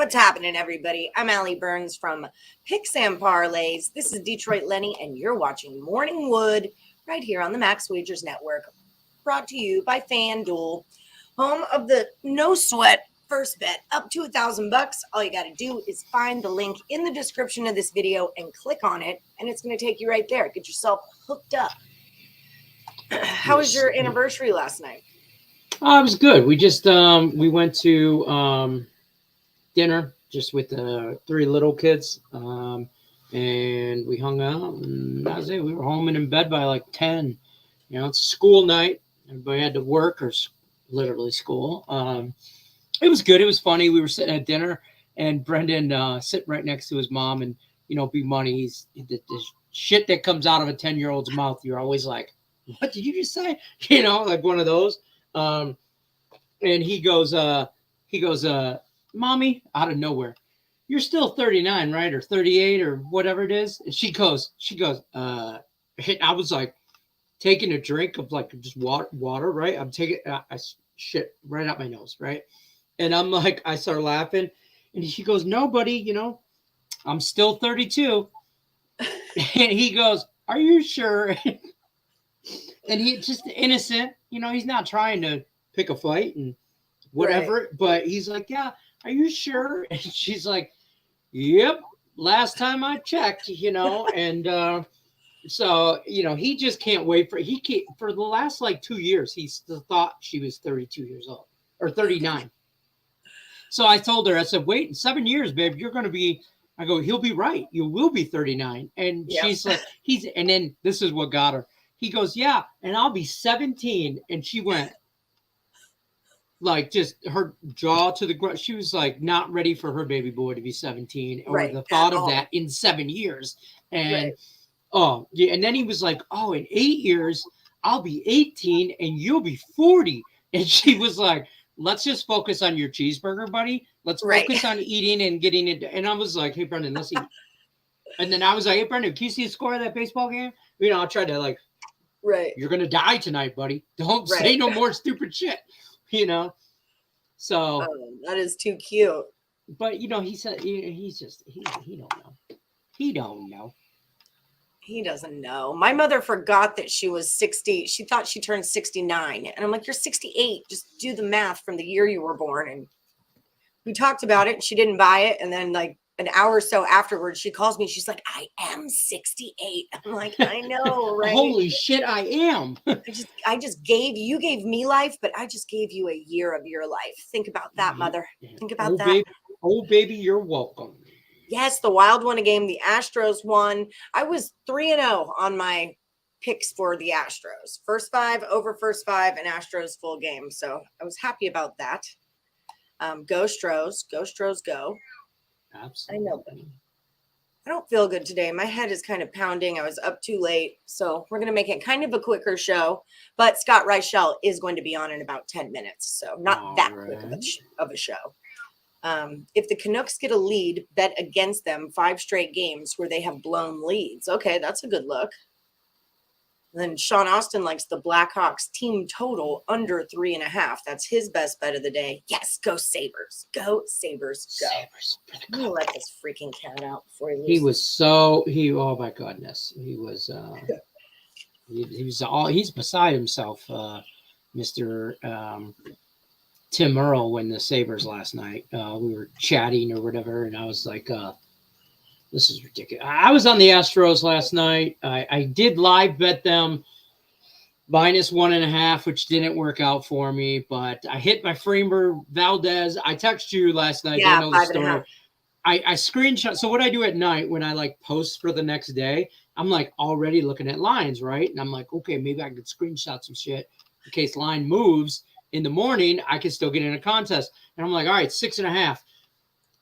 What's happening, everybody? I'm Allie Burns from Picks and Parlays. This is Detroit Lenny, and you're watching Morning Wood right here on the Max Wagers Network, brought to you by FanDuel, home of the no sweat first bet up to $1,000. All you got to do is find the link in the description of this video and click on it, and it's going to take you right there. Get yourself hooked up. How was your anniversary last night? It was good. We just we went to dinner just with the three little kids, and we hung out. And that was it. We were home and in bed by like 10. You know, it's a school night. Everybody had to work or literally school. It was good. It was funny. We were sitting at dinner, and Brendan sitting right next to his mom, and Big Money. He's the shit that comes out of a 10-year-old's mouth. You're always like, "What did you just say?" Like one of those. And he goes, "Mommy," out of nowhere, "You're still 39, right? Or 38 or whatever it is." And she goes, I was like taking a drink of like just water, right? I'm taking shit right out my nose, right? And I'm like, I start laughing, and she goes, "No, buddy, I'm still 32. And he goes, "Are you sure?" And he's just innocent, he's not trying to pick a fight and whatever, right. But he's like, "Yeah, are you sure?" And she's like, "Yep, last time I checked," and so, he just can't wait for the last like 2 years, he still thought she was 32 years old or 39. So I told her, I said, "Wait, in 7 years, babe, you're going to be," I go, "He'll be right. You will be 39. And yep. She's like, and then this is what got her. He goes, "Yeah, and I'll be 17. And she went like just her jaw to the ground. She was like not ready for her baby boy to be 17 or right, the thought of that in 7 years. And right. Oh, yeah. And then he was like, "Oh, in 8 years, I'll be 18 and you'll be 40. And she was like, "Let's just focus on your cheeseburger, buddy. Let's focus on eating and getting it." And I was like, "Hey, Brendan, let's eat." And then I was like, "Hey, Brendan, can you see the score of that baseball game?" I tried to like, right. "You're going to die tonight, buddy. Don't say no more stupid shit." So that is too cute. But, he said, he don't know. He don't know. He doesn't know. My mother forgot that she was 60. She thought she turned 69. And I'm like, "You're 68. Just do the math from the year you were born." And we talked about it, and she didn't buy it. And then like an hour or so afterwards, she calls me. She's like, "I am 68. I'm like, "I know, right?" Holy shit, I am. I just gave me life, but I just gave you a year of your life. Think about that, mother. Think about that. Baby, you're welcome. Yes, the Wild won a game. The Astros won. I was 3-0 on my picks for the Astros. First five, over first five, and Astros full game. So I was happy about that. Go Stros. Go Stros, go. Absolutely. I know, but I don't feel good today. My head is kind of pounding. I was up too late. So we're going to make it kind of a quicker show. But Scott Reichel is going to be on in about 10 minutes. So not that quick of a show. If the Canucks get a lead, bet against them 5 straight games where they have blown leads. Okay, that's a good look. And then Sean Austin likes the Blackhawks team total under 3.5. That's his best bet of the day. Yes, go Sabres. Go Sabres, go. Sabres. I'm going to let this freaking cat out before he leaves. He was oh my goodness. He was, he's beside himself, Mr. Tim Earl, when the Sabres last night. We were chatting or whatever, and I was like, this is ridiculous. I was on the Astros last night. I did live bet them -1.5, which didn't work out for me, but I hit my Framer Valdez. I texted you last night. Yeah, I know the story. I screenshot. So what I do at night when I like post for the next day, I'm like already looking at lines, right? And I'm like, okay, maybe I could screenshot some shit in case line moves. In the morning, I can still get in a contest. And I'm like, all right, 6.5.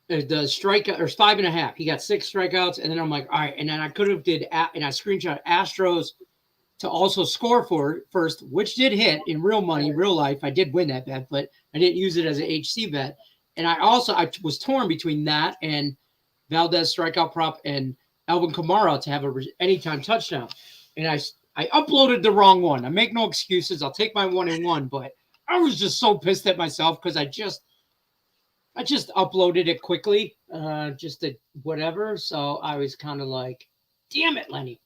The strikeout, or 5.5. He got 6 strikeouts. And then I'm like, all right. And then I could have and I screenshot Astros to also score for first, which did hit in real money, real life. I did win that bet, but I didn't use it as an HC bet. And I was torn between that and Valdez strikeout prop and Alvin Kamara to have a anytime touchdown. And I uploaded the wrong one. I make no excuses. I'll take my 1-1, but I was just so pissed at myself because I just uploaded it quickly, just to whatever. So I was kind of like, damn it, Lenny.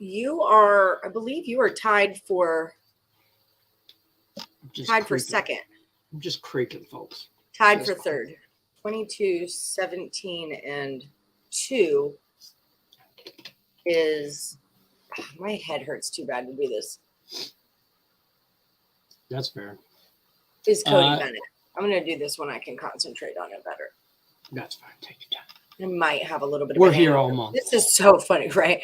I believe you are tied for second. I'm just creaking, folks. Tied for third. 22, 17, and 2 is, my head hurts too bad to do this. That's fair. Is Cody Bennett. I'm going to do this when I can concentrate on it better. That's fine. Take your time. I might have a little bit of We're here all month. This is so funny, right?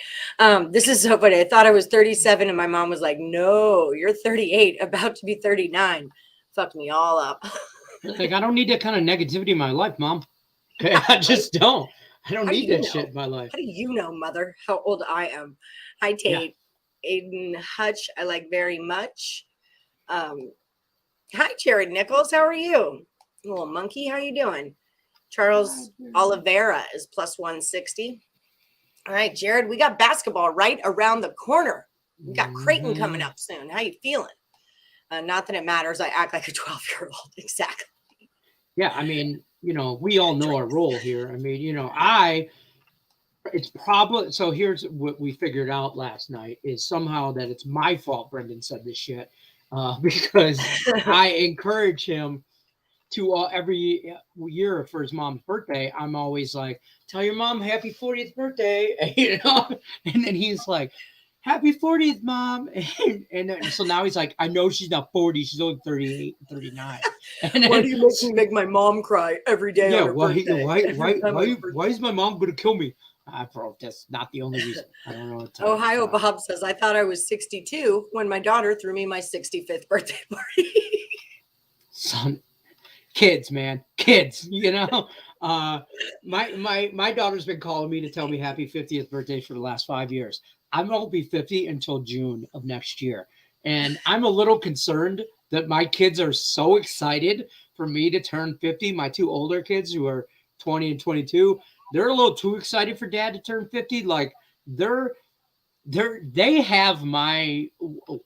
This is so funny. I thought I was 37 and my mom was like, no, you're 38, about to be 39. Fucked me all up. Like, I don't need that kind of negativity in my life, Mom. Okay, I just don't. I don't need that shit in my life. How do you know, Mother, how old I am? Hi, Tate. Yeah. Aiden Hutch, I like very much. Hi, Jared Nichols. How are you? Little monkey, how you doing? Charles Oliveira is plus 160. All right, Jared, we got basketball right around the corner. We got Creighton coming up soon. How you feeling? Not that it matters. I act like a 12-year-old. Exactly. Yeah, I mean, we all know our role here. I mean, it's probably, so here's what we figured out last night is somehow that it's my fault Brendan said this shit because I encourage him to every year for his mom's birthday. I'm always like, tell your mom happy 40th birthday, and then he's like, happy 40th, Mom. And so now he's like, I know she's not 40. She's only 38, 39. And then, why do you make my mom cry every day? Yeah, on her birthday? why is my mom going to kill me? Bro, that's not the only reason. I don't know. Ohio Bob says, I thought I was 62 when my daughter threw me my 65th birthday party. Son, kids, man. Kids, my daughter's been calling me to tell me happy 50th birthday for the last 5 years. I won't be 50 until June of next year. And I'm a little concerned that my kids are so excited for me to turn 50. My two older kids who are 20 and 22, they're a little too excited for dad to turn 50. Like they have my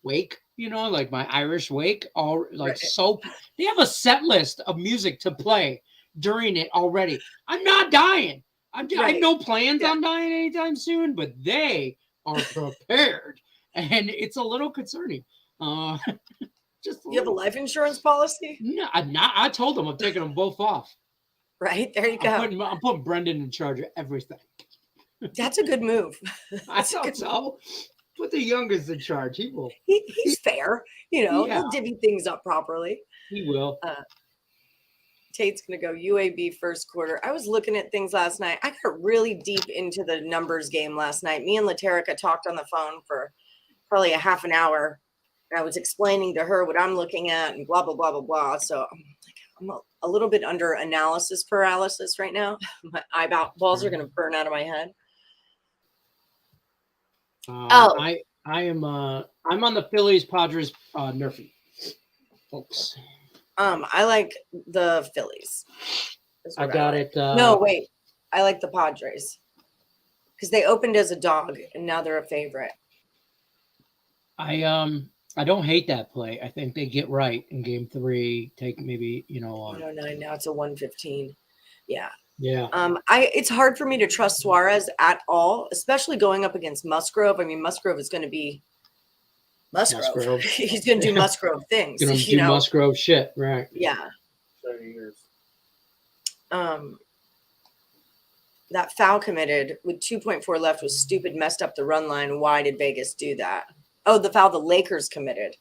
wake, like my Irish wake, all like so they have a set list of music to play during it already. I'm not dying. I have no plans on dying anytime soon, but they are prepared, and it's a little concerning. Just you have a life insurance policy? No, I told them I'm taking them both off. Right there, you go. I'm putting Brendan in charge of everything. That's a good move. I thought so. Put the youngest in charge. He will. He's fair. He'll divvy things up properly. He will. Tate's going to go UAB first quarter. I was looking at things last night. I got really deep into the numbers game last night. Me and Laterica talked on the phone for probably a half an hour. And I was explaining to her what I'm looking at and blah, blah, blah, blah, blah. So I'm a little bit under analysis paralysis right now. My eyeballs are going to burn out of my head. I am I'm on the Phillies Padres nerfing, folks. I like the Phillies. I got it. No, wait. I like the Padres because they opened as a dog and now they're a favorite. I don't hate that play. I think they get right in game 3. Take maybe 109. Now it's a 115. Yeah. Yeah. It's hard for me to trust Suarez at all, especially going up against Musgrove. I mean, Musgrove is going to be Musgrove. He's going to do Musgrove things. Going to do Musgrove shit, right? Yeah. That foul committed with 2.4 left was stupid, messed up the run line. Why did Vegas do that? Oh, the foul the Lakers committed.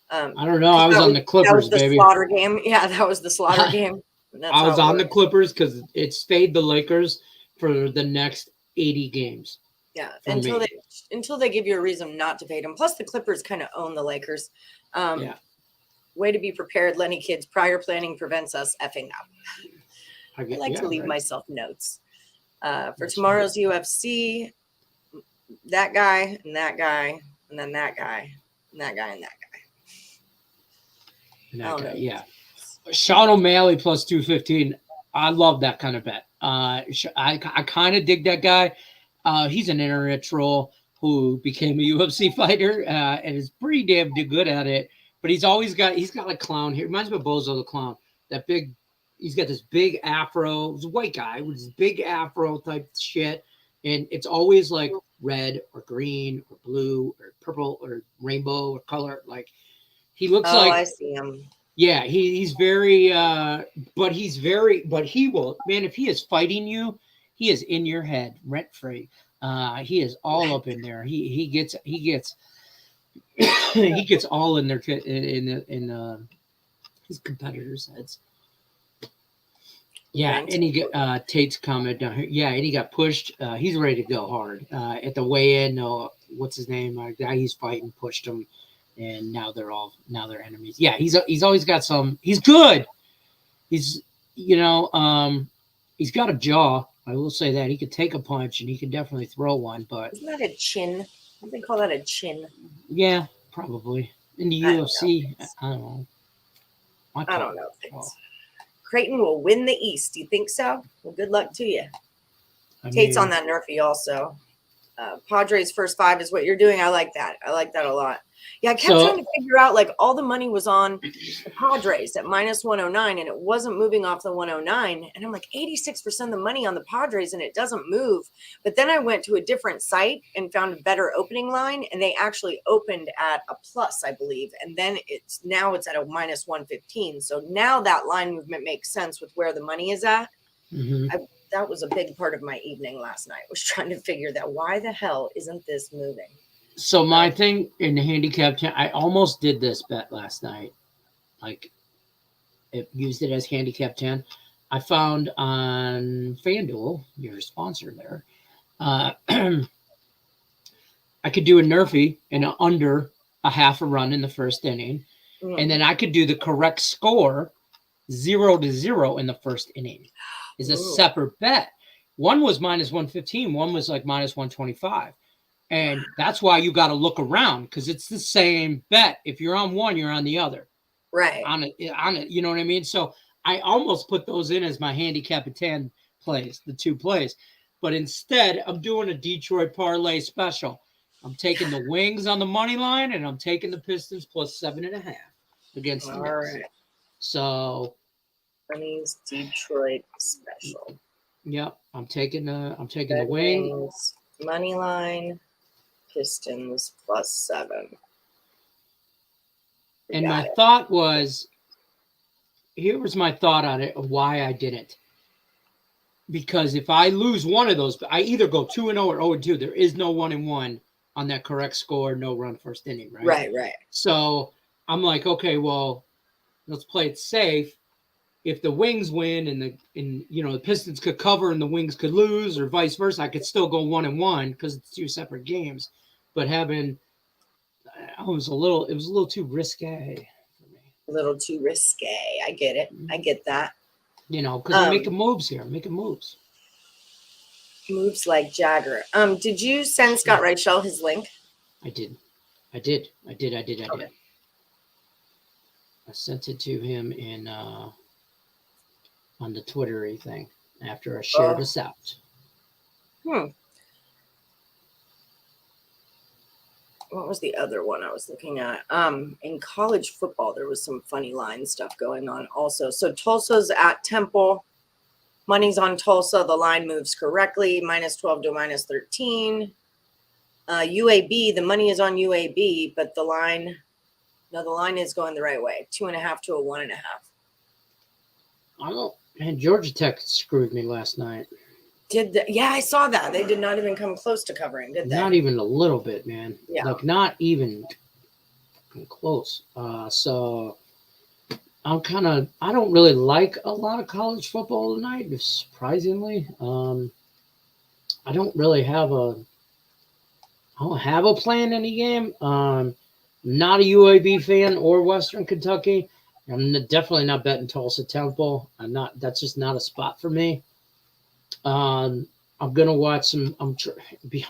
I don't know. I was on the Clippers, that was the baby. Slaughter game. Yeah, that was the Slaughter game. I was on the Clippers because it stayed the Lakers for the next 80 games. Yeah, until they give you a reason not to fade them. Plus, the Clippers kind of own the Lakers. Way to be prepared, Lenny kids. Prior planning prevents us effing up. I like to leave myself notes. For tomorrow's UFC, that guy and that guy, and then that guy, and that guy, and that guy. And that guy, yeah. Sean O'Malley plus 215. I love that kind of bet. I kind of dig that guy. He's an internet troll who became a UFC fighter and is pretty damn good at it. But he's got a clown here. Reminds me of Bozo the Clown. That big he's got this big afro. He's a white guy with this big afro type shit. And it's always like red or green or blue or purple or rainbow or color. Like he looks like. I see him. Yeah, he's very, but he will, man, if he is fighting you, he is in your head rent free. He is all up in there. He gets he gets all in their in his competitors' heads. Yeah, and he got Tate's comment down here. Yeah, and he got pushed. He's ready to go hard at the weigh-in. What's his name? Guy he's fighting pushed him, and now they're enemies. Yeah, he's always got some. He's good. He's he's got a jaw. I will say that he could take a punch and he can definitely throw one. But isn't that a chin? Don't they call that a chin? Yeah, probably in the UFC. I don't know. I don't know things. Creighton will win the East. Do you think so? Well, good luck to you. Tate's on that Nerfy also. Padres first 5 is what you're doing. I like that. I like that a lot. Yeah, I kept trying to figure out, like, all the money was on the Padres at minus 109, and it wasn't moving off the 109. And I'm like, 86% of the money on the Padres, and it doesn't move. But then I went to a different site and found a better opening line, and they actually opened at a plus, I believe. And then it's at a minus 115. So now that line movement makes sense with where the money is at. Mm-hmm. That was a big part of my evening last night, was trying to figure that why the hell isn't this moving? So my thing in the handicap, I almost did this bet last night. Like, it used it as handicap 10. I found on FanDuel, your sponsor there, I could do a Nerfy and under a half a run in the first inning. Mm. And then I could do the correct score 0-0 in the first inning. Is a separate bet. One was minus 115. One was like minus 125. And that's why you got to look around, because it's the same bet. If you're on one, you're on the other. Right. On it, you know what I mean? So I almost put those in as my handicap at 10 plays, the 2 plays. But instead, I'm doing a Detroit parlay special. I'm taking the Wings on the money line, and I'm taking the Pistons plus 7.5 against the Knicks. Right. So Money's Detroit special. Yep, I'm taking the Wings money line. Pistons plus 7. And my thought was, here was my thought on it of why I didn't. Because if I lose one of those, I either go 2-0 or 0-2. There is no 1-1 on that correct score, no run first inning, right? Right. So I'm like, okay, well, let's play it safe. If the Wings win and the Pistons could cover and the Wings could lose, or vice versa, I could still go 1-1 because it's 2 separate games. But it was a little too risque for me. A little too risque. I get it. I get that. Because I'm making moves here. I'm making moves. Moves like Jagger. Did you send Scott Reichel his link? I did. I sent it to him in on the Twittery thing after I shared this out. What was the other one I was looking at? In college football, there was some funny line stuff going on also. So Tulsa's at Temple. Money's on Tulsa. The line moves correctly. minus 12 to minus 13. UAB, the money is on UAB, but the line is going the right way. 2.5 to a 1.5. I don't. Man, Georgia Tech screwed me last night. Yeah, I saw that. They did not even come close to covering, did they? Not even a little bit, man. Yeah. Like, not even close. So I don't really like a lot of college football tonight, surprisingly. I don't have a play in any game. Not a UAB fan or Western Kentucky. I'm definitely not betting Tulsa Temple. That's just not a spot for me. I'm gonna watch some.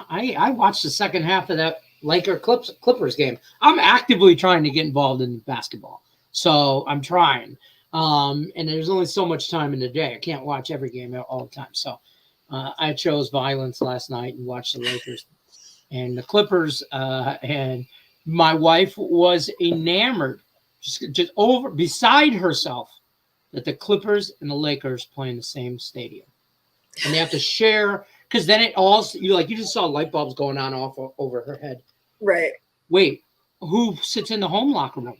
I watched the second half of that Laker Clippers game. I'm actively trying to get involved in basketball, so I'm trying. And there's only so much time in the day. I can't watch every game all the time. So I chose violence last night and watched the Lakers and the Clippers. And my wife was enamored, just beside herself that the Clippers and the Lakers play in the same stadium, and they have to share because then it all you just saw light bulbs going on off over her head. Right. Wait, who sits in the home locker room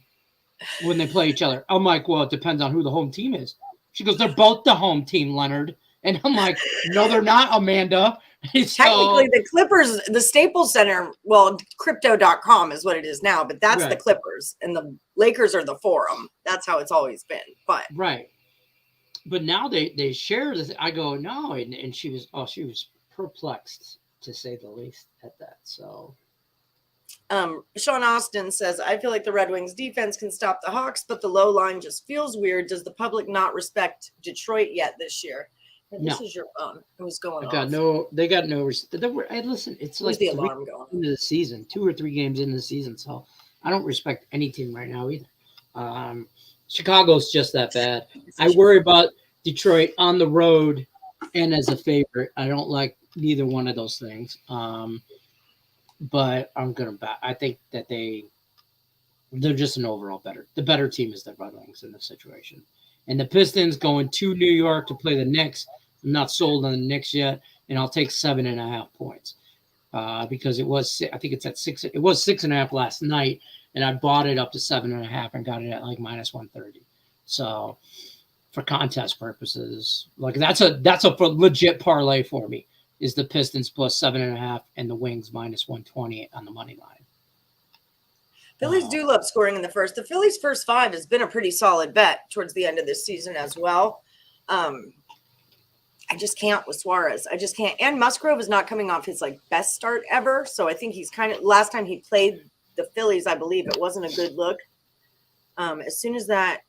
when they play each other? I'm like, well, it depends on who the home team is. She goes, they're both the home team, Leonard. And I'm like, no, they're not, Amanda. Technically, the Clippers, the Staples Center, well, crypto.com is what it is now, but that's the Clippers, and the Lakers are the Forum. That's how it's always been. But but now they share this. I go, no, and she was perplexed, to say the least, at that. So Sean Austin says, I feel like the Red Wings defense can stop the Hawks, but the low line just feels weird. Does the public not respect Detroit yet this year? This is your phone. It was going off. They got no respect. Listen, it's like the alarm going into the season, 2 or 3 games into the season. So I don't respect any team right now either. Chicago's just that bad. I worry about Detroit on the road and as a favorite. I don't like neither one of those things. But I'm gonna bet. I think that they're just an overall the better team is the Red Wings in this situation. And the Pistons going to New York to play the Knicks. I'm not sold on the Knicks yet, and I'll take 7.5 points because I think it's at 6. It was 6.5 last night, and I bought it up to 7.5 and got it at like -130. So for contest purposes, like that's a legit parlay for me. Is the Pistons plus 7.5 and the Wings -120 on the money line. Phillies do love scoring in the first. The Phillies' first 5 has been a pretty solid bet towards the end of this season as well. I just can't with Suarez. I just can't. And Musgrove is not coming off his best start ever. So I think he's last time he played the Phillies, I believe it wasn't a good look. As soon as that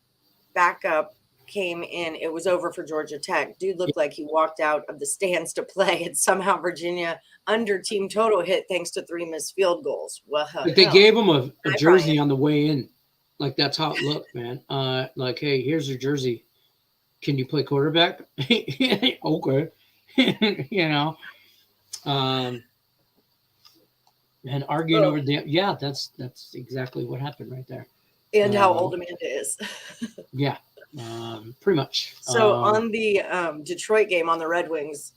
backup came in, it was over for Georgia Tech. Dude looked like he walked out of the stands to play, and somehow Virginia under team total hit thanks to 3 missed field goals. Well, they gave him a jersey on the way in. Like, that's how it looked, man. Like, hey, here's your jersey. Can you play quarterback? Okay. And arguing over that's exactly what happened right there. And how old Amanda is. Yeah. Pretty much. So on the Detroit game on the Red Wings,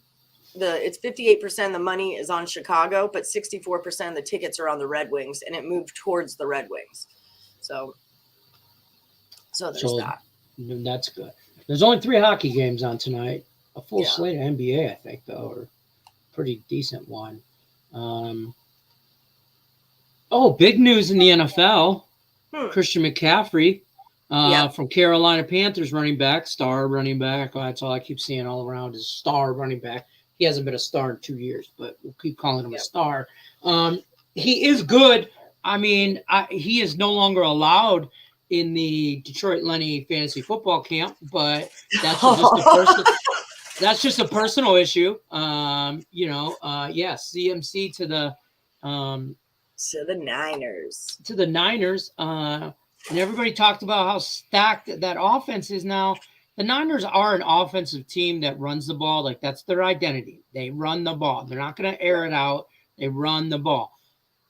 it's 58% of the money is on Chicago, but 64% of the tickets are on the Red Wings, and it moved towards the Red Wings. So there's that. That's good. There's only 3 hockey games on tonight. A full slate of NBA, I think, though, or pretty decent one. Big news in the NFL. Christian McCaffrey. From Carolina Panthers star running back. That's all I keep seeing all around is star running back. He hasn't been a star in 2 years, but we'll keep calling him a star. He is good. I mean, he is no longer allowed in the Detroit Lenny fantasy football camp, but that's just a personal issue. CMC to the Niners. To the Niners. And everybody talked about how stacked that offense is now. The Niners are an offensive team that runs the ball. Like, that's their identity. They run the ball. They're not going to air it out. They run the ball.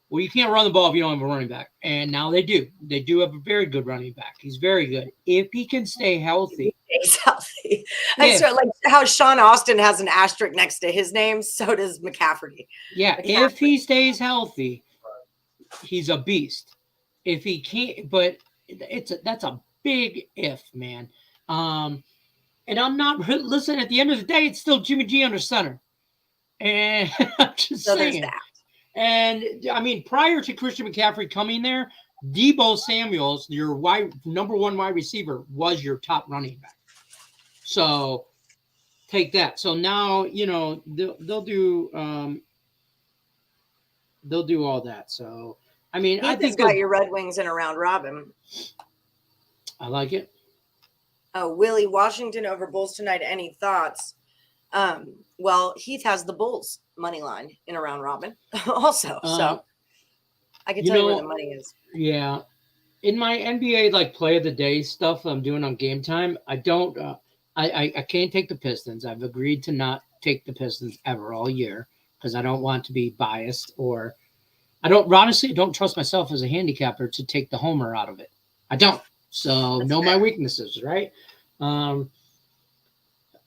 Well, you can't run the ball if you don't have a running back. And now they do. They do have a very good running back. He's very good. If he can stay healthy. He's healthy. I swear, like how Sean Austin has an asterisk next to his name, so does McCaffrey. Yeah, if he stays healthy, he's a beast. If he can't, but that's a big if, man. And I'm not listen. At the end of the day, it's still Jimmy G under center, and I'm just saying. That. And I mean, prior to Christian McCaffrey coming there, Deebo Samuel's your number 1 wide receiver was your top running back. So take that. So now they'll do all that. So. I mean, I think got your Red Wings in a round robin. I like it. Oh, Willie, Washington over Bulls tonight. Any thoughts? Well, Heath has the Bulls money line in a round robin also. So I can tell you where the money is. Yeah. In my NBA play of the day stuff I'm doing on Game Time, I don't I can't take the Pistons. I've agreed to not take the Pistons ever all year because I don't want to be biased or I don't trust myself as a handicapper to take the homer out of it. I don't. So know my weaknesses, right?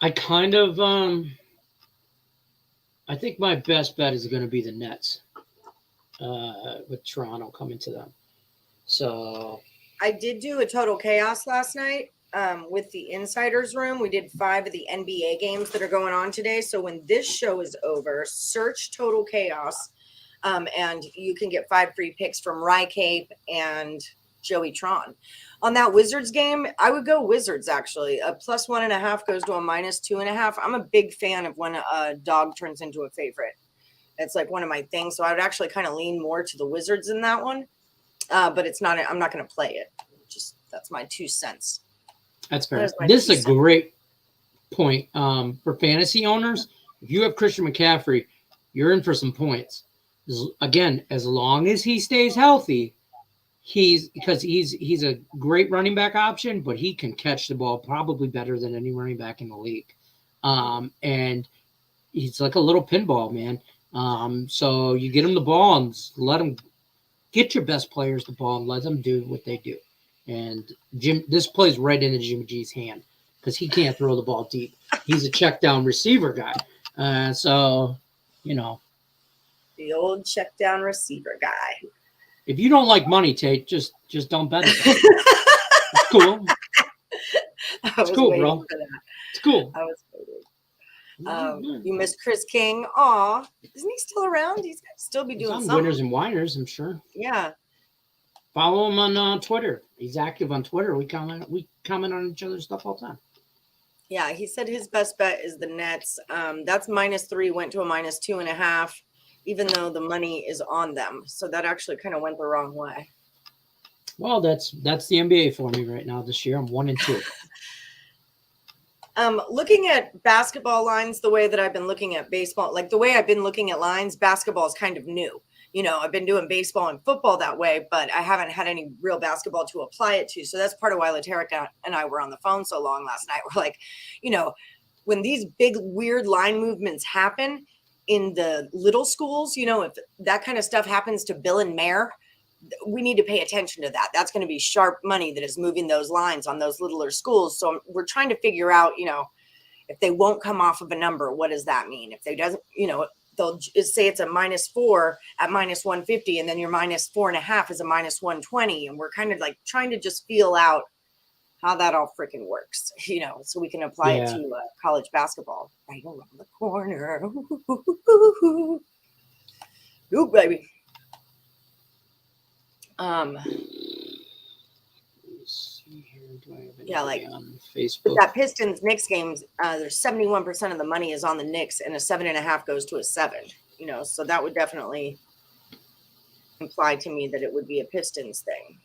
I kind of I think my best bet is going to be the Nets with Toronto coming to them. So I did do a total chaos last night with the insiders room. We did 5 of the NBA games that are going on today. So when this show is over, search total chaos, and you can get 5 free picks from Rye Cape and Joey Tron. On that Wizards game, I would go Wizards actually. A +1.5 goes to a -2.5. I'm a big fan of when a dog turns into a favorite. It's like one of my things. So I would actually kind of lean more to the Wizards in that one. But it's not, I'm not going to play it. Just, that's my 2 cents. That's fair. This is a great point for fantasy owners. If you have Christian McCaffrey, you're in for some points. Again, as long as he stays healthy, he's a great running back option, but he can catch the ball probably better than any running back in the league. And he's like a little pinball, man. So you get him the ball and let him get your best players the ball and let them do what they do. And this plays right into Jimmy G's hand because he can't throw the ball deep. He's a check down receiver guy. So, you know. The old check down receiver guy. If you don't like money, Tate, just don't bet it. It's cool. It's cool, bro. It's cool. I was waiting. You missed Chris King. Aw, isn't he still around? He's got to still be doing something. Winners and whiners, I'm sure. Yeah. Follow him on Twitter. He's active on Twitter. We comment on each other's stuff all the time. Yeah, he said his best bet is the Nets. That's -3, went to a -2.5, even though the money is on them. So that actually kind of went the wrong way. Well, that's the NBA for me right now this year. I'm 1-2. Looking at basketball lines the way that I've been looking at baseball, like the way I've been looking at lines, basketball is kind of new. You know, I've been doing baseball and football that way, but I haven't had any real basketball to apply it to. So that's part of why Laterica and I were on the phone so long last night. We're like, you know, when these big weird line movements happen in the little schools, you know, if that kind of stuff happens to Bill and Mare, we need to pay attention to that. That's going to be sharp money that is moving those lines on those littler schools. So we're trying to figure out, you know, if they won't come off of a number, what does that mean? If they doesn't, you know, they'll say it's a -4 at -150, and then your -4.5 is a -120. And we're kind of like trying to just feel out how that all freaking works, you know, so we can apply it to college basketball right around the corner. Ooh, baby. Yeah, like on Facebook. But that Pistons Knicks games, there's 71% of the money is on the Knicks, and a 7.5 goes to a 7. You know, so that would definitely imply to me that it would be a Pistons thing.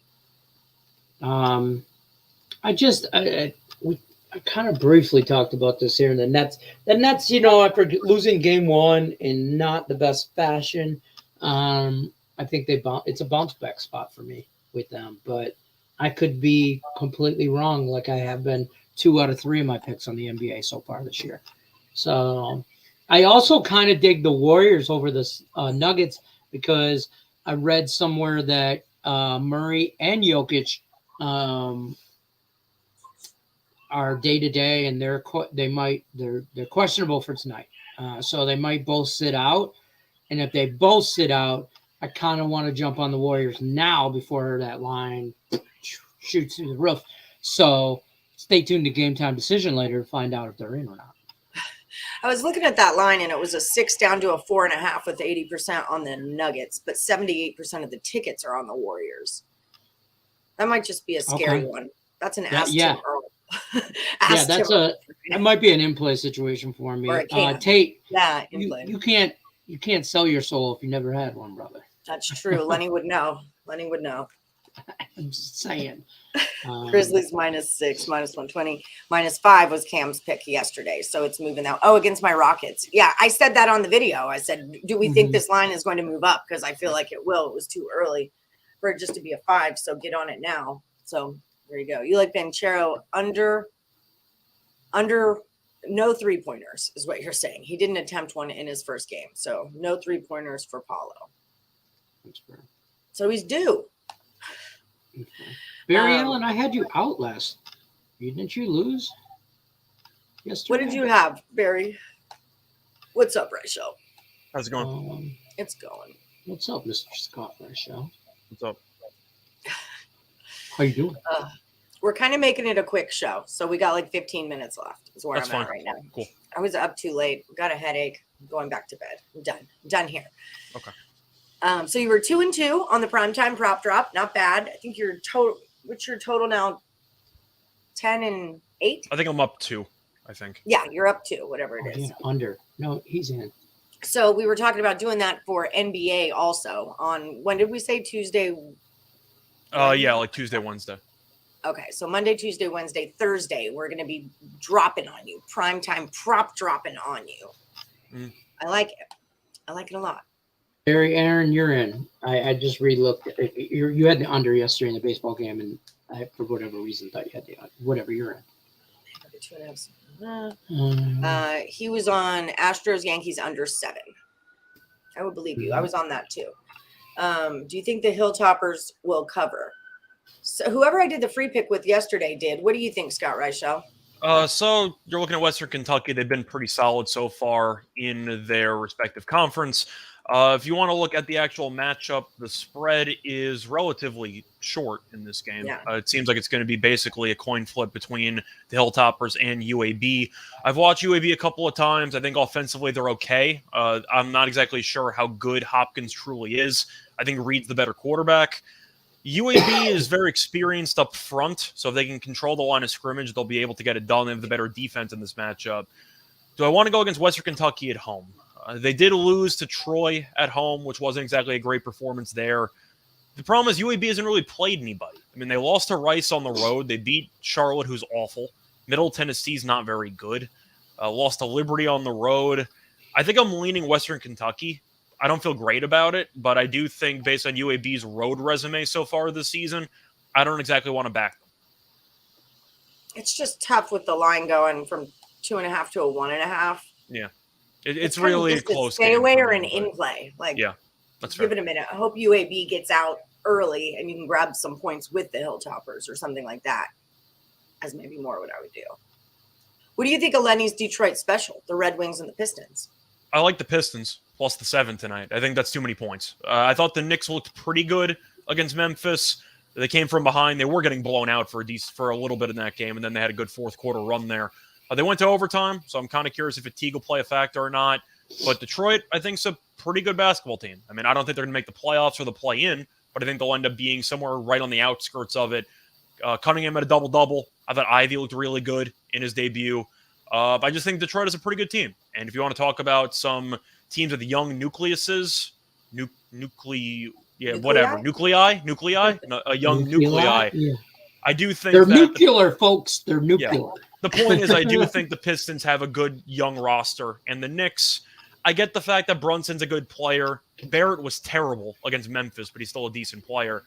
I kind of briefly talked about this here in the Nets. The Nets, you know, after losing game 1 in not the best fashion, I think it's a bounce back spot for me with them, but I could be completely wrong, like I have been 2 out of 3 of my picks on the NBA so far this year. So I also kind of dig the Warriors over the Nuggets because I read somewhere that Murray and Jokic are day to day, and they're questionable for tonight. So they might both sit out, and if they both sit out, I kind of want to jump on the Warriors now before that line shoots through the roof. So stay tuned to Game Time Decision later to find out if they're in or not. I was looking at that line, and it was a 6 down to a 4.5 with 80% on the Nuggets, but 78% of the tickets are on the Warriors. That might just be a scary one. That's an ask Tim Earl. That might be an in-play situation for me. Tate, you can't sell your soul if you never had one, brother. That's true. Lenny would know. I'm just saying. Grizzlies -6, -120. -5 was Cam's pick yesterday, so it's moving out. Oh, against my Rockets. Yeah, I said that on the video. I said, do we think this line is going to move up? Because I feel like it will. It was too early for it just to be a 5, so get on it now. So there you go. You like Banchero under no 3-pointers is what you're saying. He didn't attempt one in his first game, so no 3-pointers for Paulo. That's fair. So he's due. Barry Allen, I had you out last Didn't you lose yesterday? What did you have, Barry? What's up, Rachel? How's it going? It's going. What's up, Mr. Scott Rachel? What's up? How you doing? We're kind of making it a quick show, so we got like 15 minutes left. Is where That's I'm at fine. right now. Cool. I was up too late. Got a headache. I'm going back to bed. I'm done. Done here. Okay. So you were 2-2 on the primetime prop drop. Not bad. I think your total. What's your total now? 10-8. I think I'm up 2. I think. Yeah, you're up 2. Whatever it is. Yeah, under. No, he's in. So we were talking about doing that for NBA also on when did we say Tuesday? Yeah, like Tuesday, Wednesday. Okay, so Monday, Tuesday, Wednesday, Thursday, we're going to be dropping on you, primetime prop dropping on you. Mm. I like it. I like it a lot. Barry, Aaron, you're in. I just re-looked. You had the under yesterday in the baseball game, and I, for whatever reason, thought you had the under. Whatever, you're in. 2.5. He was on Astros, Yankees under 7. I would believe you. I was on that too. Do you think the Hilltoppers will cover? So whoever I did the free pick with yesterday did. What do you think, Scott Reichel? So you're looking at Western Kentucky. They've been pretty solid so far in their respective conference. If you want to look at the actual matchup, the spread is relatively short in this game. Yeah. It seems like it's going to be basically a coin flip between the Hilltoppers and UAB. I've watched UAB a couple of times. I think offensively they're okay. I'm not exactly sure how good Hopkins truly is. I think Reed's the better quarterback. UAB is very experienced up front, so if they can control the line of scrimmage, they'll be able to get it done. They have the better defense in this matchup. Do I want to go against Western Kentucky at home? They did lose to Troy at home, which wasn't exactly a great performance there. The problem is UAB hasn't really played anybody. I mean, they lost to Rice on the road. They beat Charlotte, who's awful. Middle Tennessee's not very good. Lost to Liberty on the road. I think I'm leaning Western Kentucky. I don't feel great about it, but I do think based on UAB's road resume so far this season, I don't exactly want to back them. It's just tough with the line going from 2.5 to a 1.5. Yeah. It's really a close stay game away for or me, an but in play. Like, yeah, that's fair. give it a minute. I hope UAB gets out early and you can grab some points with the Hilltoppers or something like that, as maybe more what I would do. What do you think of Lenny's Detroit special, the Red Wings and the Pistons? I like the Pistons plus the 7 tonight. I think that's too many points. I thought the Knicks looked pretty good against Memphis. They came from behind. They were getting blown out for a little bit in that game, and then they had a good fourth quarter run there. They went to overtime, so I'm kind of curious if fatigue will play a factor or not. But Detroit, I think, is a pretty good basketball team. I mean, I don't think they're going to make the playoffs or the play-in, but I think they'll end up being somewhere right on the outskirts of it. Cunningham had a double-double. I thought Ivy looked really good in his debut. I just think Detroit is a pretty good team. And if you want to talk about some teams with young nucleuses, nuclei, a young nuclei. Yeah. I do think they're nuclear, folks. They're nuclear. Yeah. The point is, I do think the Pistons have a good young roster, and the Knicks, I get the fact that Brunson's a good player. Barrett was terrible against Memphis, but he's still a decent player.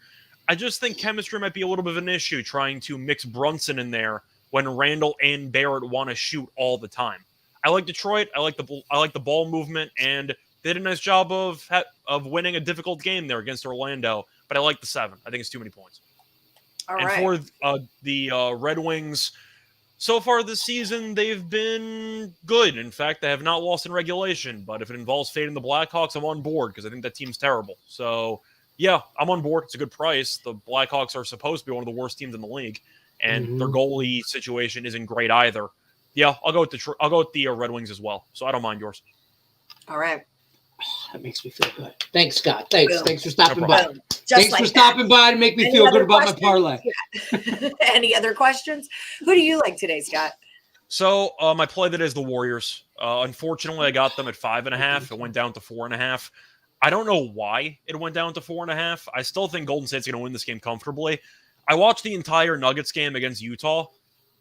I just think chemistry might be a little bit of an issue trying to mix Brunson in there when Randall and Barrett want to shoot all the time. I like Detroit. I like the ball movement, and they did a nice job of winning a difficult game there against Orlando. But I like the 7. I think it's too many points. All and right. for the Red Wings, so far this season, they've been good. In fact, they have not lost in regulation. But if it involves fading the Blackhawks, I'm on board because I think that team's terrible. So, yeah, I'm on board. It's a good price. The Blackhawks are supposed to be one of the worst teams in the league, and their goalie situation isn't great either. Yeah, I'll go with the Red Wings as well. So I don't mind yours. All right. That makes me feel good. Thanks, Scott. Thanks. Boom. Thanks for stopping No by. problem. Thanks for stopping by to make me feel good about my parlay. Yeah. Any other questions? Who do you like today, Scott? So my play that is the Warriors. Unfortunately, I got them at 5.5. It went down to 4.5. I don't know why it went down to 4.5. I still think Golden State's going to win this game comfortably. I watched the entire Nuggets game against Utah.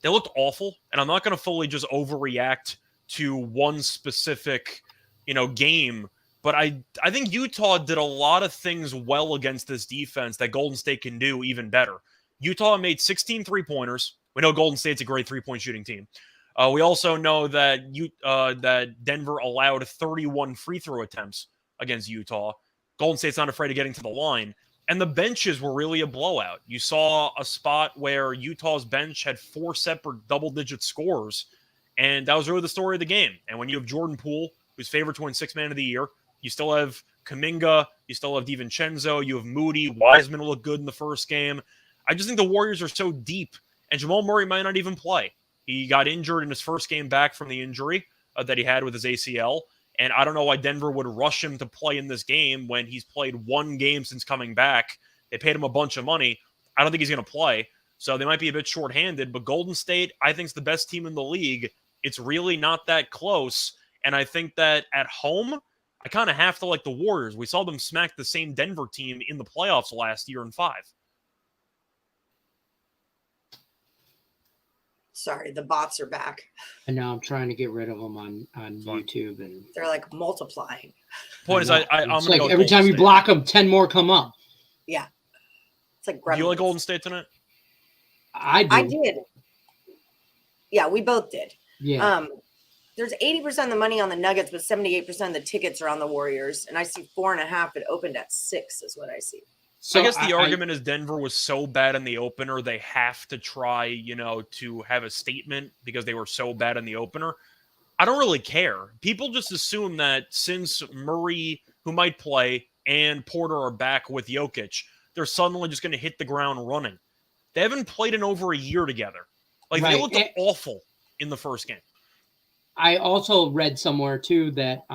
They looked awful, and I'm not going to fully just overreact to one specific, game. But I think Utah did a lot of things well against this defense that Golden State can do even better. Utah made 16 three-pointers. We know Golden State's a great three-point shooting team. We also know that that Denver allowed 31 free throw attempts against Utah. Golden State's not afraid of getting to the line. And the benches were really a blowout. You saw a spot where Utah's bench had 4 separate double-digit scores, and that was really the story of the game. And when you have Jordan Poole, who's favored to win Sixth Man of the Year, you still have Kuminga, you still have DiVincenzo, you have Moody, Wiseman will look good in the first game. I just think the Warriors are so deep, and Jamal Murray might not even play. He got injured in his first game back from the injury that he had with his ACL, and I don't know why Denver would rush him to play in this game when he's played 1 game since coming back. They paid him a bunch of money. I don't think he's going to play, so they might be a bit shorthanded, but Golden State, I think, is the best team in the league. It's really not that close, and I think that at home, I kind of have to like the Warriors. We saw them smack the same Denver team in the playoffs last year in 5. Sorry, the bots are back. And now I'm trying to get rid of them on YouTube, and they're like multiplying. Point is, I'm it's going like every time you block them, 10 more come up. Yeah, it's like. Do you like Golden State tonight? I do. I did. Yeah, we both did. Yeah. There's 80% of the money on the Nuggets, but 78% of the tickets are on the Warriors, and I see 4.5. It opened at 6, is what I see. So I guess the argument is Denver was so bad in the opener, they have to try, to have a statement because they were so bad in the opener. I don't really care. People just assume that since Murray, who might play, and Porter are back with Jokic, they're suddenly just going to hit the ground running. They haven't played in over a year together. They looked awful in the first game. I also read somewhere, too, that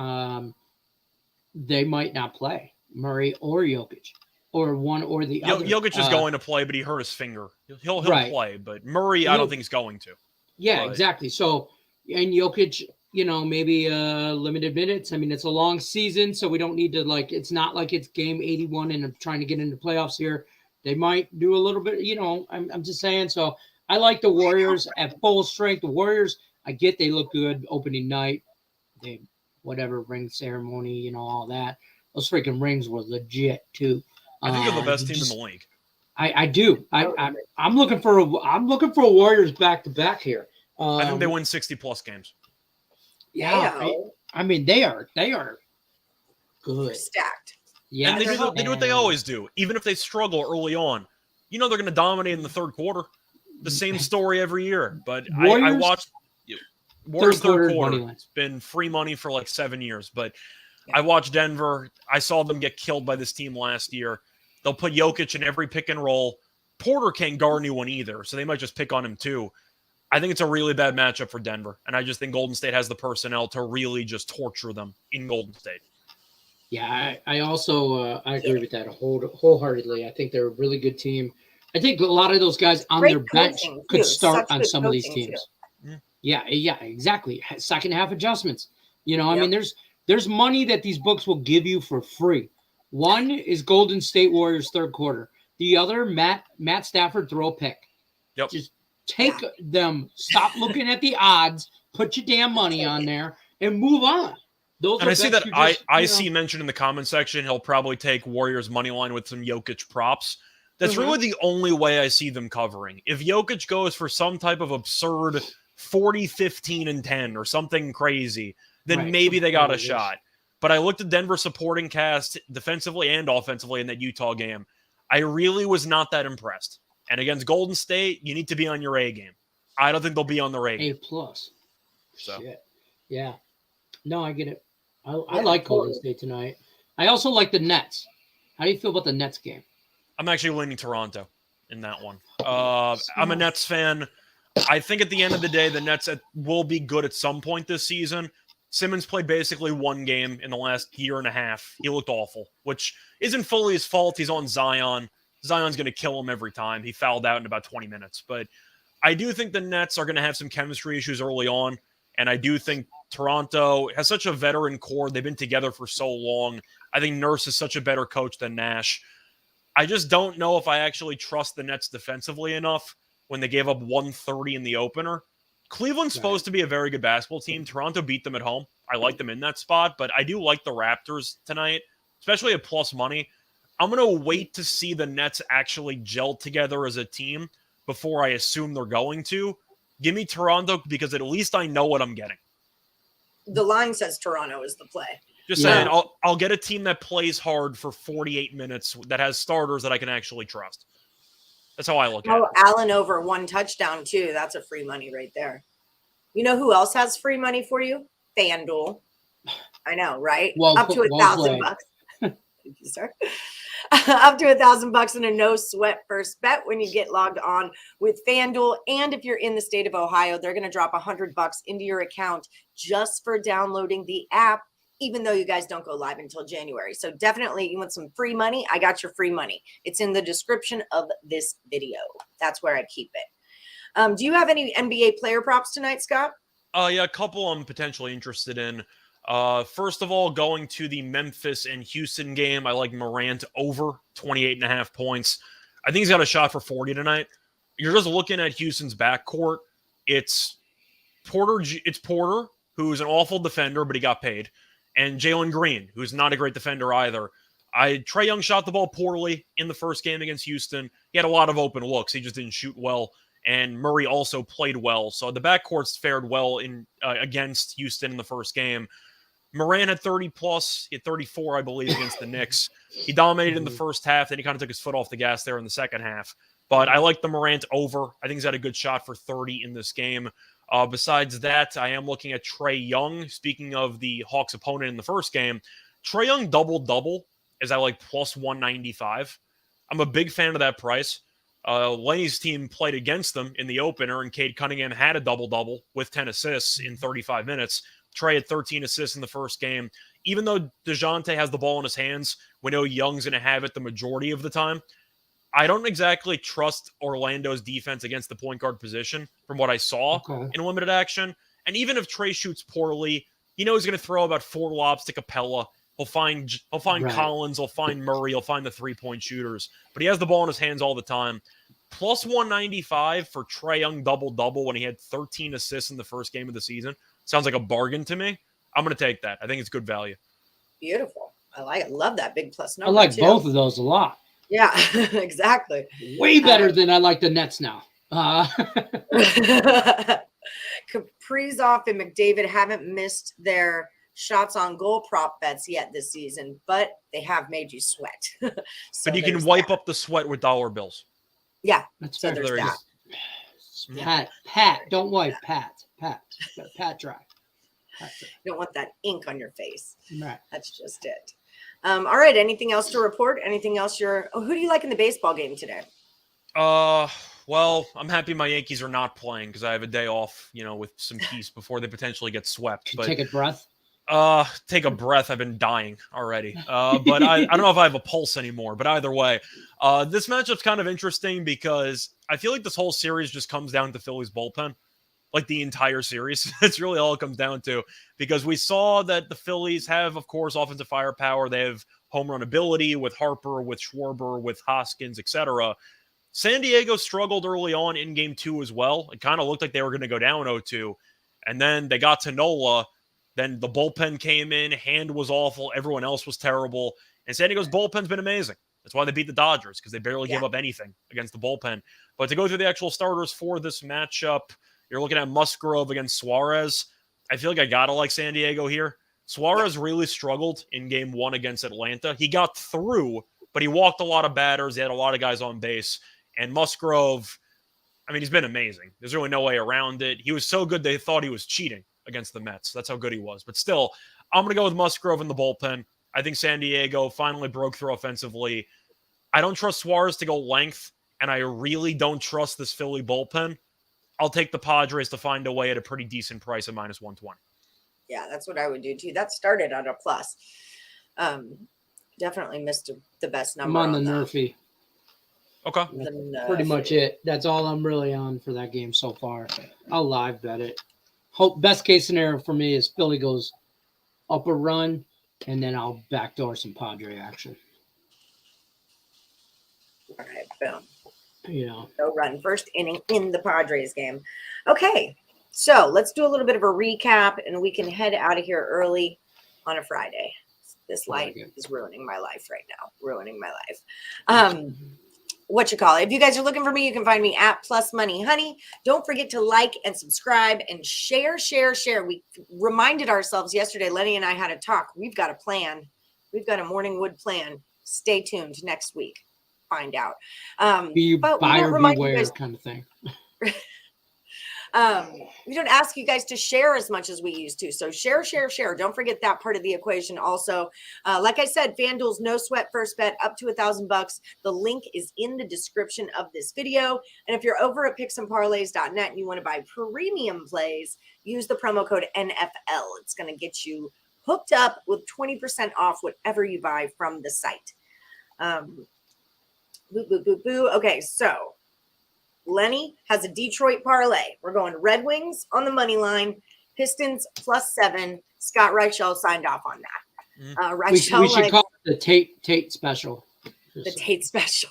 they might not play, Murray or Jokic. Or one or the other. Jokic is going to play, but he hurt his finger. He'll play, but Murray, I don't think he's going to. Yeah, exactly. So, and Jokic, maybe limited minutes. I mean, it's a long season, so we don't need to it's not like it's game 81 and I'm trying to get into playoffs here. They might do a little bit, I'm just saying. So I like the Warriors at full strength. The Warriors, I get they look good opening night. They, whatever, ring ceremony, all that. Those freaking rings were legit, too. I think they're the best team in the league. I do. I'm looking for a Warriors back to back here. I think they win 60+ games. Yeah, I mean they are good, stacked. Yeah, and they do what they always do. Even if they struggle early on, they're going to dominate in the third quarter. The same story every year. But I watched Warriors third quarter. It's been free money for like 7 years, but. I watched Denver. I saw them get killed by this team last year. They'll put Jokic in every pick and roll. Porter can't guard anyone either, so they might just pick on him too. I think it's a really bad matchup for Denver, and I just think Golden State has the personnel to really just torture them in Golden State. Yeah, I also I agree with that wholeheartedly. I think they're a really good team. I think a lot of those guys on their bench could start on some of these teams. Yeah, exactly. Second half adjustments. I mean, there's money that these books will give you for free. One is Golden State Warriors third quarter. The other, Matt Stafford throw a pick. Yep. Just take them. Stop looking at the odds. Put your damn money on there and move on. And I see that I see mentioned in the comment section. He'll probably take Warriors money line with some Jokic props. That's really the only way I see them covering. If Jokic goes for some type of absurd 40, 15, and 10 or something crazy, then maybe they got a shot. But I looked at Denver supporting cast defensively and offensively in that Utah game. I really was not that impressed. And against Golden State, you need to be on your A game. I don't think they'll be on their A game. A+. So. Shit. Yeah. No, I get it. I like Golden State tonight. I also like the Nets. How do you feel about the Nets game? I'm actually leaning Toronto in that one. I'm a Nets fan. I think at the end of the day, the Nets will be good at some point this season. Simmons played basically one game in the last year and a half. He looked awful, which isn't fully his fault. He's on Zion. Zion's going to kill him every time. He fouled out in about 20 minutes. But I do think the Nets are going to have some chemistry issues early on. And I do think Toronto has such a veteran core. They've been together for so long. I think Nurse is such a better coach than Nash. I just don't know if I actually trust the Nets defensively enough when they gave up 130 in the opener. Cleveland's supposed to be a very good basketball team. Toronto beat them at home. I like them in that spot, but I do like the Raptors tonight, especially at plus money. I'm going to wait to see the Nets actually gel together as a team before I assume they're going to. Give me Toronto because at least I know what I'm getting. The line says Toronto is the play. Just saying, I'll get a team that plays hard for 48 minutes that has starters that I can actually trust. That's how I look at it. Allen over 1 touchdown too. That's a free money right there. You know who else has free money for you? FanDuel. I know, right? Well, up to $1,000. Thank you, sir. Up to $1,000 in a no sweat first bet when you get logged on with FanDuel. And if you're in the state of Ohio, they're going to drop $100 into your account just for downloading the app, even though you guys don't go live until January. So definitely, you want some free money? I got your free money. It's in the description of this video. That's where I keep it. Do you have any NBA player props tonight, Scott? Yeah, a couple I'm potentially interested in. First of all, going to the Memphis and Houston game, I like Morant over 28.5 points. I think he's got a shot for 40 tonight. You're just looking at Houston's backcourt. It's Porter, who's an awful defender, but he got paid, and Jalen Green, who's not a great defender either. Trae Young shot the ball poorly in the first game against Houston. He had a lot of open looks. He just didn't shoot well. And Murray also played well. So the backcourt's fared well in against Houston in the first game. Morant had 30+. He had 34, I believe, against the Knicks. He dominated in the first half. Then he kind of took his foot off the gas there in the second half. But I like the Morant over. I think he's had a good shot for 30 in this game. Besides that, I am looking at Trae Young. Speaking of the Hawks' opponent in the first game, Trae Young double-double is at like plus 195. I'm a big fan of that price. Lenny's team played against them in the opener, and Cade Cunningham had a double-double with 10 assists in 35 minutes. Trae had 13 assists in the first game. Even though DeJounte has the ball in his hands, we know Young's going to have it the majority of the time. I don't exactly trust Orlando's defense against the point guard position from what I saw in limited action. And even if Trae shoots poorly, he's going to throw about 4 lobs to Capella. He'll find Collins, he'll find Murray, he'll find the 3-point shooters. But he has the ball in his hands all the time. Plus 195 for Trae Young double-double when he had 13 assists in the first game of the season. Sounds like a bargain to me. I'm going to take that. I think it's good value. Beautiful. I like it. Love that big plus number. I like both of those a lot. Yeah, exactly. Way better than I like the Nets now. Kaprizov and McDavid haven't missed their shots on goal prop bets yet this season, but they have made you sweat. So but you can wipe up the sweat with dollar bills. Yeah, that's so there's that. Pat, don't wipe Pat dry. You don't want that ink on your face. Right. That's just it. All right. Anything else to report? Anything else who do you like in the baseball game today? Well, I'm happy my Yankees are not playing because I have a day off, with some peace before they potentially get swept. But take a breath. Take a breath. I've been dying already. But I don't know if I have a pulse anymore. But either way, this matchup's kind of interesting because I feel like this whole series just comes down to Philly's bullpen. Like the entire series. It's really all it comes down to, because we saw that the Phillies have, of course, offensive firepower. They have home run ability with Harper, with Schwarber, with Hoskins, etc. San Diego struggled early on in game 2 as well. It kind of looked like they were going to go down 0-2. And then they got to Nola. Then the bullpen came in. Hand was awful. Everyone else was terrible. And San Diego's bullpen's been amazing. That's why they beat the Dodgers, because they barely gave up anything against the bullpen. But to go through the actual starters for this matchup, you're looking at Musgrove against Suarez. I feel like I got to like San Diego here. Suarez really struggled in game 1 against Atlanta. He got through, but he walked a lot of batters. He had a lot of guys on base. And Musgrove, he's been amazing. There's really no way around it. He was so good they thought he was cheating against the Mets. That's how good he was. But still, I'm going to go with Musgrove in the bullpen. I think San Diego finally broke through offensively. I don't trust Suarez to go length, and I really don't trust this Philly bullpen. I'll take the Padres to find a way at a pretty decent price at minus 120. Yeah, that's what I would do too. That started at a plus. Definitely missed the best number. I'm on the Nerfy. Okay. That's pretty much it. That's all I'm really on for that game so far. I'll live bet it. Best case scenario for me is Philly goes up a run, and then I'll backdoor some Padre action. All right, boom. No run. First inning in the Padres game. Okay, so let's do a little bit of a recap, and we can head out of here early on a Friday. This light is ruining my life right now. Ruining my life. If you guys are looking for me, you can find me at Plus Money Honey. Don't forget to like and subscribe and share. We reminded ourselves yesterday, Lenny and I had a talk. We've got a plan. We've got a morning wood plan. Stay tuned next week. Find out. But buyer beware kind of thing. We don't ask you guys to share as much as we used to. So share. Don't forget that part of the equation also. Like I said, FanDuel's no sweat first bet up to $1,000. The link is in the description of this video. And if you're over at picksandparlays.net and you want to buy premium plays, use the promo code NFL. It's going to get you hooked up with 20% off whatever you buy from the site. Okay, so Lenny has a Detroit parlay. We're going Red Wings on the money line, Pistons +7. Scott Reichel signed off on that. We should call it the Tate special. The Tate special.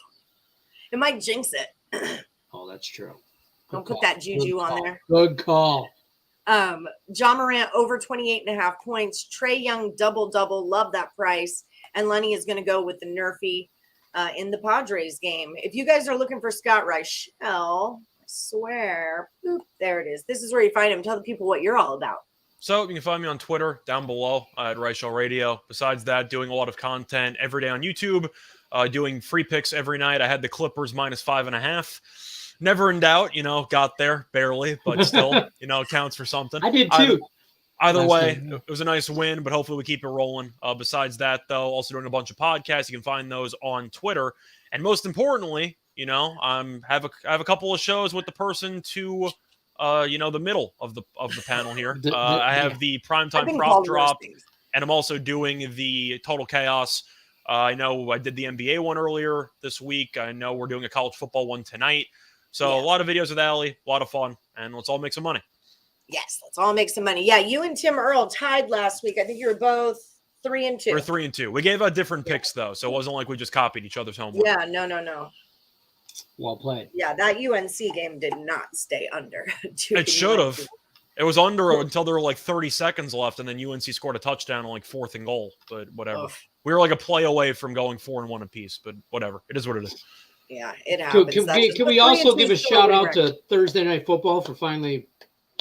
It might jinx it. Oh, that's true. Don't put that juju on there. Good call. John Morant over 28.5 points. Trae Young double. Love that price. And Lenny is going to go with the Nerfy in the Padres game. If you guys are looking for Scott Reichel, I swear, there it is. This is where you find him. Tell the people what you're all about. So you can find me on Twitter down below at Reichel Radio. Besides that, doing a lot of content every day on YouTube, doing free picks every night. I had the Clippers -5.5. Never in doubt, got there barely, but still, it counts for something. I did too. Either way, it was a nice win, but hopefully we keep it rolling. Besides that, though, also doing a bunch of podcasts. You can find those on Twitter. And most importantly, I have a couple of shows with the person to, the middle of the panel here. I have the primetime prop drop, and I'm also doing the Total Chaos. I know I did the NBA one earlier this week. I know we're doing a college football one tonight. So a lot of videos with Allie, a lot of fun, and let's all make some money. Yes, let's all make some money. Yeah, you and Tim Earl tied last week. I think you were both 3-2. We're 3-2. We gave out different picks, though, so it wasn't like we just copied each other's homework. Yeah, no. Well played. Yeah, that UNC game did not stay under. It should have. It was under until there were like 30 seconds left, and then UNC scored a touchdown on like 4th and goal, but whatever. Oof. We were like a play away from going 4-1 apiece, but whatever. It is what it is. Yeah, it happens. Can we also give a shout out to Thursday Night Football for finally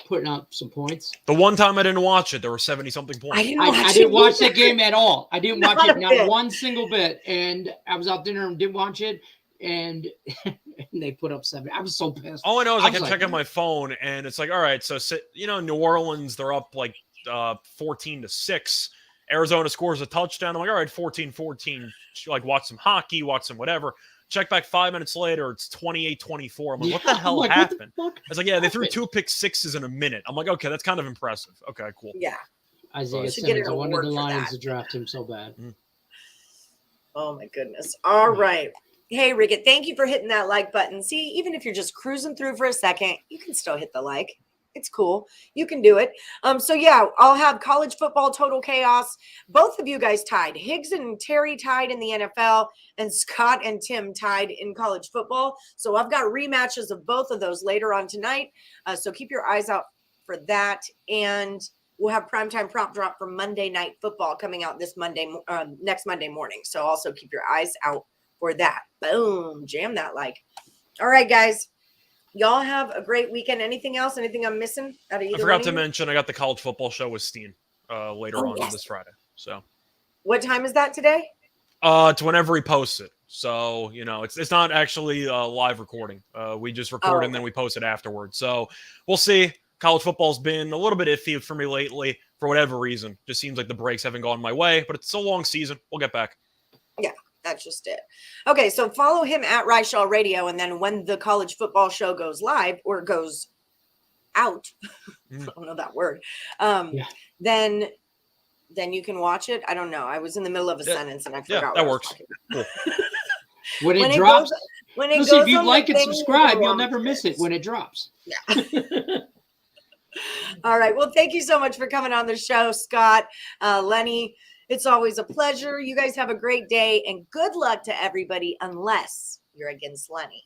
putting out some points? The one time I didn't watch it, there were 70-something points. I didn't watch that game at all. I didn't watch it, not one single bit. And I was out dinner and didn't watch it, and they put up 70. I was so pissed. All I know is I kept checking my phone, and it's like, all right, so New Orleans, they're up like 14-6. Arizona scores a touchdown. I'm like, all right, 14-14. Like, watch some hockey, watch some whatever. Check back 5 minutes later, it's 28-24. I'm like, what the hell happened? I was like, they threw 2 pick sixes in a minute. I'm like, okay, that's kind of impressive. Okay, cool. Yeah. Isaiah Simmons, I wanted the Lions to draft him so bad. Oh, my goodness. All right. Hey, Rickett, thank you for hitting that like button. See, even if you're just cruising through for a second, you can still hit the like. It's cool. You can do it. So yeah, I'll have college football Total Chaos. Both of you guys tied. Higgs and Terry tied in the NFL, and Scott and Tim tied in college football. So I've got rematches of both of those later on tonight. So keep your eyes out for that. And we'll have primetime prop drop for Monday Night Football coming out next Monday morning. So also keep your eyes out for that. Boom. Jam that like. All right, guys. Y'all have a great weekend. Anything else? Anything I'm missing? I forgot to mention I got the college football show with Steen later on this Friday. So, what time is that today? It's whenever he posts it. So it's not actually a live recording. We just record and then we post it afterwards. So we'll see. College football's been a little bit iffy for me lately for whatever reason. Just seems like the breaks haven't gone my way, but it's a long season. We'll get back. Yeah. That's just it. Okay, so follow him at Reichel Radio, and then when the college football show goes live or goes out, I don't know that word, then you can watch it. I don't know. I was in the middle of a sentence and I forgot. That works. Cool. When it drops, if you like and subscribe, you'll never miss it when it drops. Yeah. All right. Well, thank you so much for coming on the show, Scott, Lenny. It's always a pleasure. You guys have a great day, and good luck to everybody unless you're against Lenny.